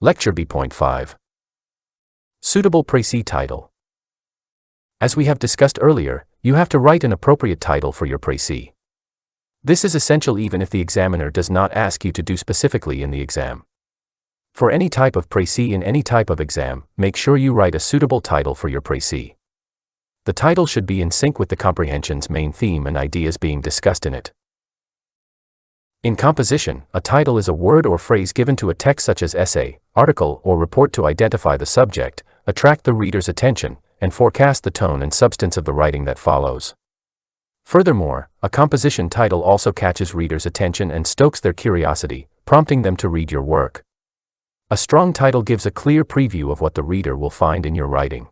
Lecture B.5. Suitable Precis title. As we have discussed earlier, you have to write an appropriate title for your Precis. This is essential even if the examiner does not ask you to do specifically in the exam. For any type of Precis in any type of exam, make sure you write a suitable title for your Precis. The title should be in sync with the comprehension's main theme and ideas being discussed in it. In composition, a title is a word or phrase given to a text such as essay, article, or report to identify the subject, attract the reader's attention, and forecast the tone and substance of the writing that follows. Furthermore, a composition title also catches readers' attention and stokes their curiosity, prompting them to read your work. A strong title gives a clear preview of what the reader will find in your writing.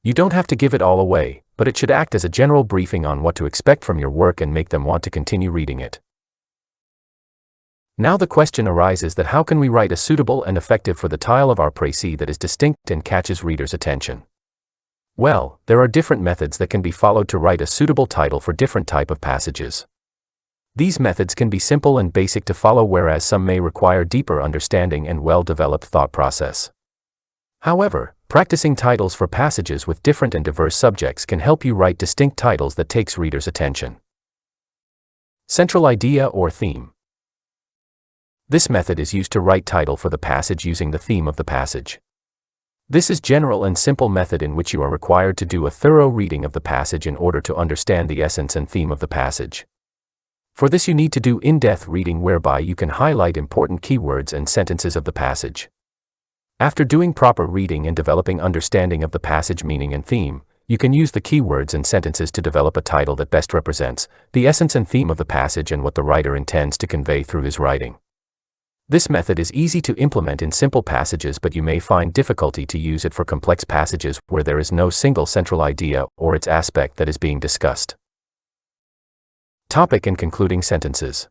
You don't have to give it all away, but it should act as a general briefing on what to expect from your work and make them want to continue reading it. Now the question arises that how can we write a suitable and effective for the title of our Precis that is distinct and catches readers' attention? Well, there are different methods that can be followed to write a suitable title for different type of passages. These methods can be simple and basic to follow, whereas some may require deeper understanding and well-developed thought process. However, practicing titles for passages with different and diverse subjects can help you write distinct titles that takes readers' attention. Central idea or theme. This method is used to write title for the passage using the theme of the passage. This is general and simple method in which you are required to do a thorough reading of the passage in order to understand the essence and theme of the passage. For this you need to do in-depth reading whereby you can highlight important keywords and sentences of the passage. After doing proper reading and developing understanding of the passage meaning and theme, you can use the keywords and sentences to develop a title that best represents the essence and theme of the passage and what the writer intends to convey through his writing. This method is easy to implement in simple passages, but you may find difficulty to use it for complex passages where there is no single central idea or its aspect that is being discussed. Topic and concluding sentences.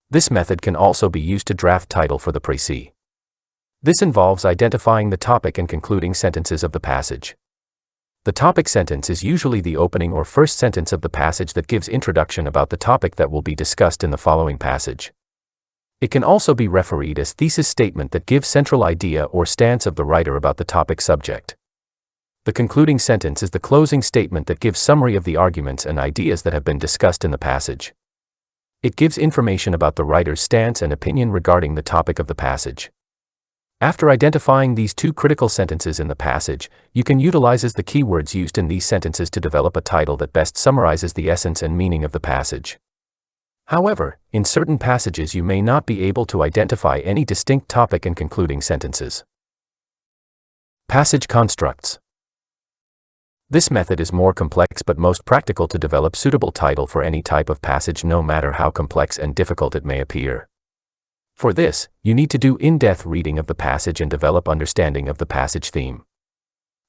This method can also be used to draft title for the Precis. This involves identifying the topic and concluding sentences of the passage. The topic sentence is usually the opening or first sentence of the passage that gives introduction about the topic that will be discussed in the following passage. It can also be refereed as thesis statement that gives central idea or stance of the writer about the topic subject. The concluding sentence is the closing statement that gives summary of the arguments and ideas that have been discussed in the passage. It gives information about the writer's stance and opinion regarding the topic of the passage. After identifying these two critical sentences in the passage, you can utilize the keywords used in these sentences to develop a title that best summarizes the essence and meaning of the passage. However, in certain passages you may not be able to identify any distinct topic and concluding sentences. Passage constructs. This method is more complex but most practical to develop suitable title for any type of passage, no matter how complex and difficult it may appear. For this, you need to do in-depth reading of the passage and develop understanding of the passage theme.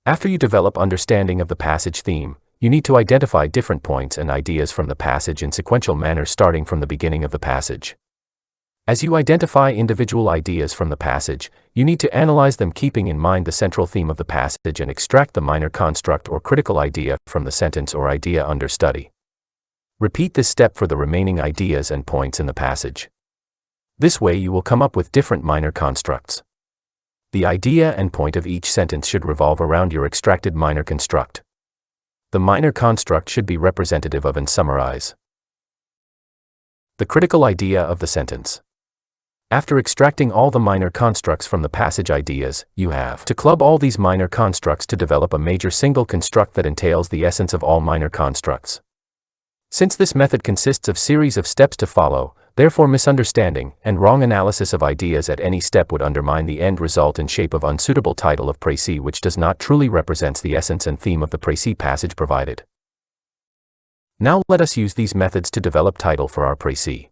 After you develop understanding of the passage theme, you need to identify different points and ideas from the passage in sequential manner starting from the beginning of the passage. As you identify individual ideas from the passage, you need to analyze them keeping in mind the central theme of the passage and extract the minor construct or critical idea from the sentence or idea under study. Repeat this step for the remaining ideas and points in the passage. This way you will come up with different minor constructs. The idea and point of each sentence should revolve around your extracted minor construct. The minor construct should be representative of and summarize the critical idea of the sentence. After extracting all the minor constructs from the passage ideas, you have to club all these minor constructs to develop a major single construct that entails the essence of all minor constructs. Since this method consists of series of steps to follow, therefore misunderstanding and wrong analysis of ideas at any step would undermine the end result in shape of unsuitable title of Precis, which does not truly represents the essence and theme of the Precis passage provided. Now let us use these methods to develop title for our Precis.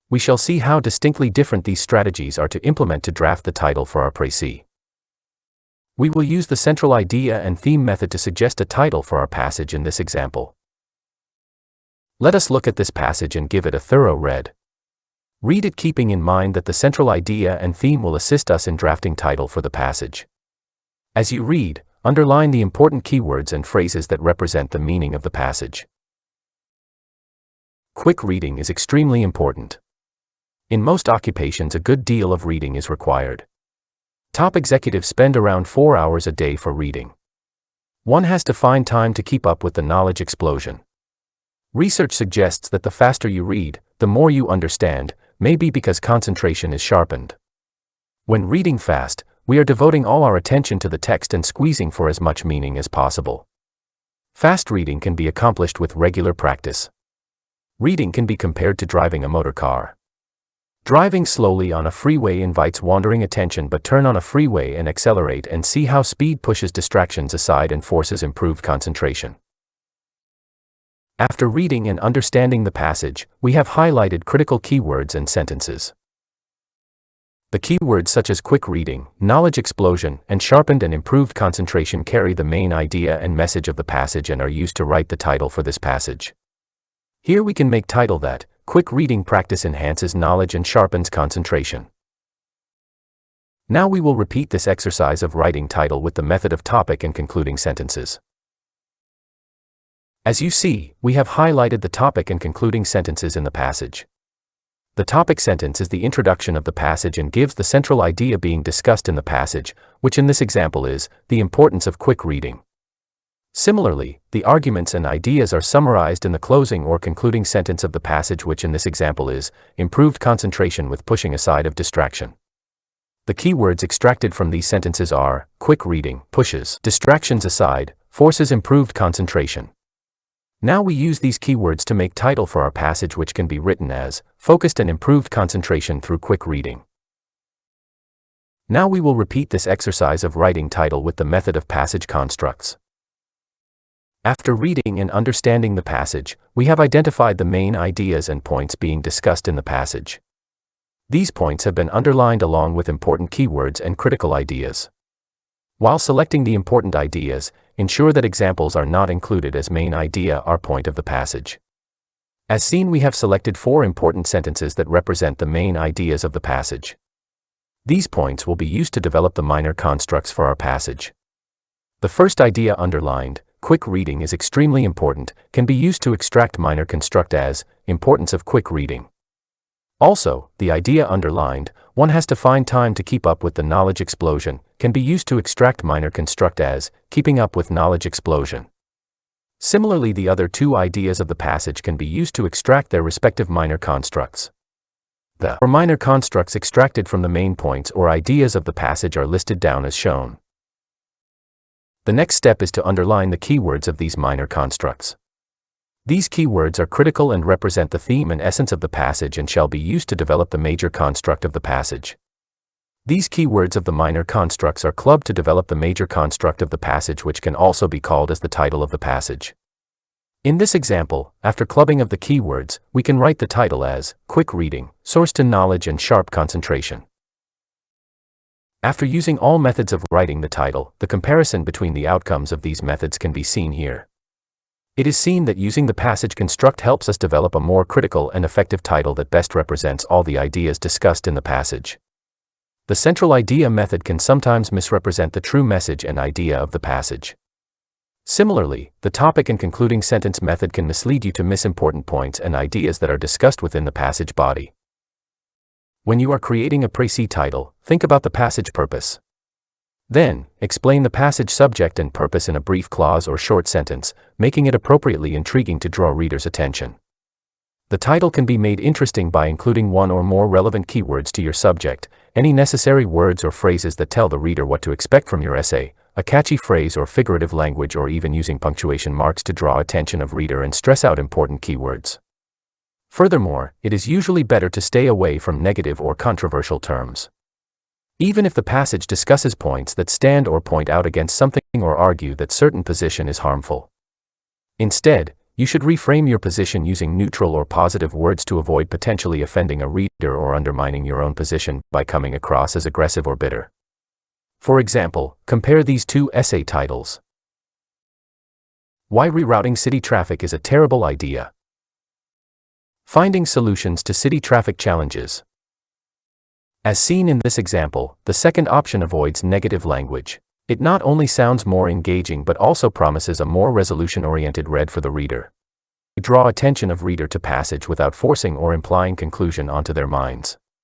We shall see how distinctly different these strategies are to implement to draft the title for our Precis. We will use the central idea and theme method to suggest a title for our passage in this example. Let us look at this passage and give it a thorough read. Read it keeping in mind that the central idea and theme will assist us in drafting title for the passage. As you read, underline the important keywords and phrases that represent the meaning of the passage. Quick reading is extremely important. In most occupations, a good deal of reading is required. Top executives spend around 4 hours a day for reading. One has to find time to keep up with the knowledge explosion. Research suggests that the faster you read, the more you understand, maybe because concentration is sharpened. When reading fast, we are devoting all our attention to the text and squeezing for as much meaning as possible. Fast reading can be accomplished with regular practice. Reading can be compared to driving a motor car. Driving slowly on a freeway invites wandering attention, but turn on a freeway and accelerate and see how speed pushes distractions aside and forces improved concentration. After reading and understanding the passage, we have highlighted critical keywords and sentences. The keywords such as quick reading, knowledge explosion, and sharpened and improved concentration carry the main idea and message of the passage and are used to write the title for this passage. Here we can make title that quick reading practice enhances knowledge and sharpens concentration. Now we will repeat this exercise of writing title with the method of topic and concluding sentences. As you see, we have highlighted the topic and concluding sentences in the passage. The topic sentence is the introduction of the passage and gives the central idea being discussed in the passage, which in this example is the importance of quick reading. Similarly, the arguments and ideas are summarized in the closing or concluding sentence of the passage, which in this example is improved concentration with pushing aside of distraction. The keywords extracted from these sentences are quick reading, pushes distractions aside, forces improved concentration. Now we use these keywords to make title for our passage, which can be written as focused and improved concentration through quick reading. Now we will repeat this exercise of writing title with the method of passage constructs. After reading and understanding the passage, we have identified the main ideas and points being discussed in the passage. These points have been underlined along with important keywords and critical ideas. While selecting the important ideas, ensure that examples are not included as main idea or point of the passage. As seen, we have selected 4 important sentences that represent the main ideas of the passage. These points will be used to develop the minor constructs for our passage. The first idea underlined, quick reading is extremely important, can be used to extract minor construct as importance of quick reading. Also, the idea underlined, one has to find time to keep up with the knowledge explosion, can be used to extract minor construct as keeping up with knowledge explosion. Similarly, the other 2 ideas of the passage can be used to extract their respective minor constructs. The minor constructs extracted from the main points or ideas of the passage are listed down as shown. The next step is to underline the keywords of these minor constructs. These keywords are critical and represent the theme and essence of the passage and shall be used to develop the major construct of the passage. These keywords of the minor constructs are clubbed to develop the major construct of the passage, which can also be called as the title of the passage. In this example, after clubbing of the keywords, we can write the title as quick reading, source to knowledge and sharp concentration. After using all methods of writing the title, the comparison between the outcomes of these methods can be seen here. It is seen that using the passage construct helps us develop a more critical and effective title that best represents all the ideas discussed in the passage. The central idea method can sometimes misrepresent the true message and idea of the passage. Similarly, the topic and concluding sentence method can mislead you to miss important points and ideas that are discussed within the passage body. When you are creating a Precis title, think about the passage purpose. Then, explain the passage subject and purpose in a brief clause or short sentence, making it appropriately intriguing to draw readers' attention. The title can be made interesting by including 1 or more relevant keywords to your subject, any necessary words or phrases that tell the reader what to expect from your essay, a catchy phrase or figurative language, or even using punctuation marks to draw attention of reader and stress out important keywords. Furthermore, it is usually better to stay away from negative or controversial terms. Even if the passage discusses points that stand or point out against something or argue that certain position is harmful. Instead, you should reframe your position using neutral or positive words to avoid potentially offending a reader or undermining your own position by coming across as aggressive or bitter. For example, compare these 2 essay titles. Why rerouting city traffic is a terrible idea. Finding solutions to city traffic challenges. As seen in this example, the second option avoids negative language. It not only sounds more engaging but also promises a more resolution-oriented read for the reader. Draw attention of reader to passage without forcing or implying conclusion onto their minds.